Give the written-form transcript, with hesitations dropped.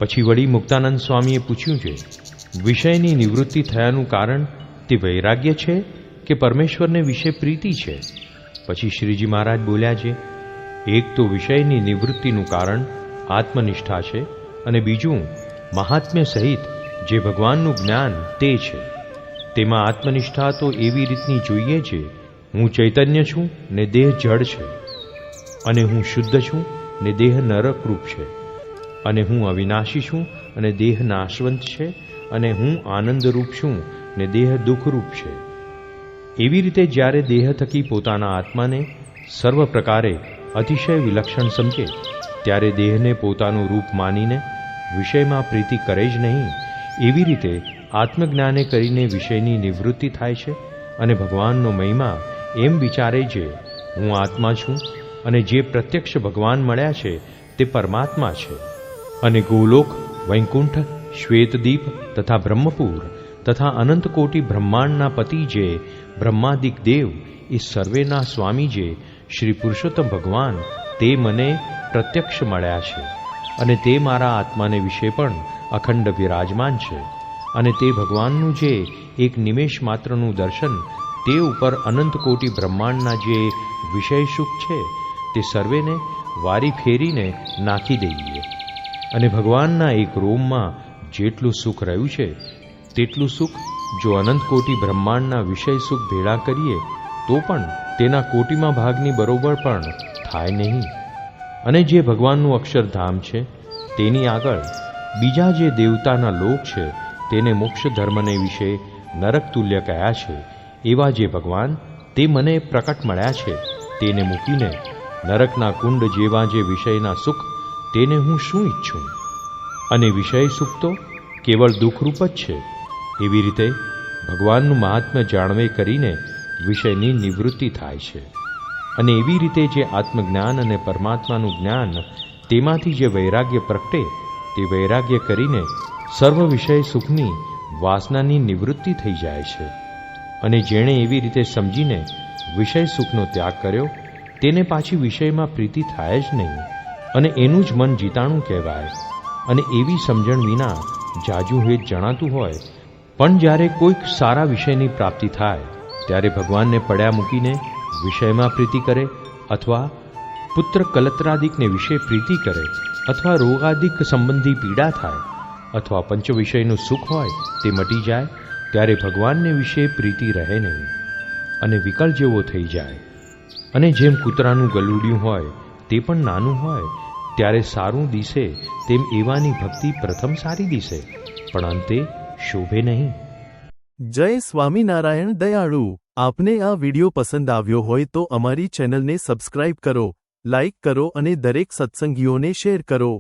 પછી વળી મુક્તાનંદ સ્વામીએ પૂછ્યું છે, વિષયની નિવૃત્તિ થયાનું કારણ તે વૈરાગ્ય છે કે પરમેશ્વરને વિશે પ્રીતિ છે? પછી શ્રીજી મહારાજ બોલ્યા છે, એક તો વિષયની નિવૃત્તિનું કારણ આત્મનિષ્ઠા છે અને બીજું મહાત્મ્ય સહિત જે ભગવાનનું જ્ઞાન તે છે. તેમાં આત્મનિષ્ઠા તો એવી રીતની જોઈએ છે, હું ચૈતન્ય છું ને દેહ જડ છે, અને હું શુદ્ધ છું ને દેહ નરકરૂપ છે, અને હું અવિનાશી છું અને દેહ નાશવંત છે, અને હું આનંદરૂપ છું ને દેહ દુઃખરૂપ છે. એવી રીતે જ્યારે દેહ થકી પોતાના આત્માને સર્વ પ્રકારે અતિશય વિલક્ષણ સમજે ત્યારે દેહને પોતાનું રૂપ માનીને વિષયમાં પ્રીતિ કરે જ નહીં. એવી રીતે આત્મજ્ઞાને કરીને વિષયની નિવૃત્તિ થાય છે અને ભગવાનનો મહિમા એમ વિચારે છે, હું આત્મા છું અને જે પ્રત્યક્ષ ભગવાન મળ્યા છે તે પરમાત્મા છે. અને ગોલોક, વૈકુંઠ, શ્વેતદીપ તથા બ્રહ્મપુર તથા અનંતકોટી બ્રહ્માંડના પતિ જે બ્રહ્માદિક દેવ એ સર્વેના સ્વામી જે શ્રી પુરુષોત્તમ ભગવાન તે મને પ્રત્યક્ષ મળ્યા છે, અને તે મારા આત્માને વિશે પણ અખંડ વિરાજમાન છે. અને તે ભગવાનનું જે એક નિમેષ માત્રનું દર્શન તે ઉપર અનંત કોટી બ્રહ્માંડના જે વિષય સુખ છે તે સર્વેને વારી ફેરીને નાખી દઈએ. અને ભગવાનના એક રોમમાં જેટલું સુખ રહ્યું છે તેટલું સુખ જો અનંત કોટી બ્રહ્માંડના વિષય સુખ ભેળા કરીએ તો પણ તેના કોટીમાં ભાગની બરોબર પણ થાય નહીં. અને જે ભગવાનનું અક્ષરધામ છે તેની આગળ બીજા જે દેવતાના લોક છે તેને મોક્ષ ધર્મને વિશે નરક તુલ્ય કયા છે, એવા જે ભગવાન તે મને પ્રકટ મળ્યા છે તેને મૂકીને નરકના કુંડ જેવા જે વિષયના સુખ તેને હું શું ઈચ્છું? અને વિષય સુખ તો કેવળ દુઃખરૂપ જ છે. એવી રીતે ભગવાનનું મહાત્મ્ય જાણવે કરીને વિષયની નિવૃત્તિ થાય છે. અને એવી રીતે જે આત્મજ્ઞાન અને પરમાત્માનું જ્ઞાન તેમાંથી જે વૈરાગ્ય પ્રગટે તે વૈરાગ્ય કરીને સર્વ વિષય સુખની વાસનાની નિવૃત્તિ થઈ જાય છે. અને જેણે એવી રીતે સમજીને વિષય સુખનો ત્યાગ કર્યો તેને પાછી વિષયમાં પ્રીતિ થાય જ નહીં, અને એનું જ મન જીતાણું કહેવાય. અને એવી સમજણ વિના જાજુ હેત જણાતું હોય, પણ જ્યારે કોઈક સારા વિષયની પ્રાપ્તિ થાય ત્યારે ભગવાનને પડ્યા મૂકીને વિષયમાં પ્રીતિ કરે, અથવા પુત્ર કલત્રાદિકને વિશે પ્રીતિ કરે, અથવા રોગાદિક સંબંધી પીડા થાય, અથવા પંચ વિષયનું સુખ હોય તે મટી જાય, ત્યારે ભગવાનને વિશે પ્રીતિ રહે નહીં અને વિકલ જેવો થઈ જાય. અને જેમ કૂતરાનું ગલુડિયું હોય તે પણ નાનું હોય ત્યારે સારું દિશે, તેમ એવાની ભક્તિ પ્રથમ સારી દિશે પણ અંતે શોભે નહીં. જય સ્વામિનારાયણ દયાળુ. આપને આ વિડિયો પસંદ આવ્યો હોય તો અમારી ચેનલને સબસ્ક્રાઇબ કરો, લાઇક કરો અને દરેક સત્સંગીઓને શેર કરો.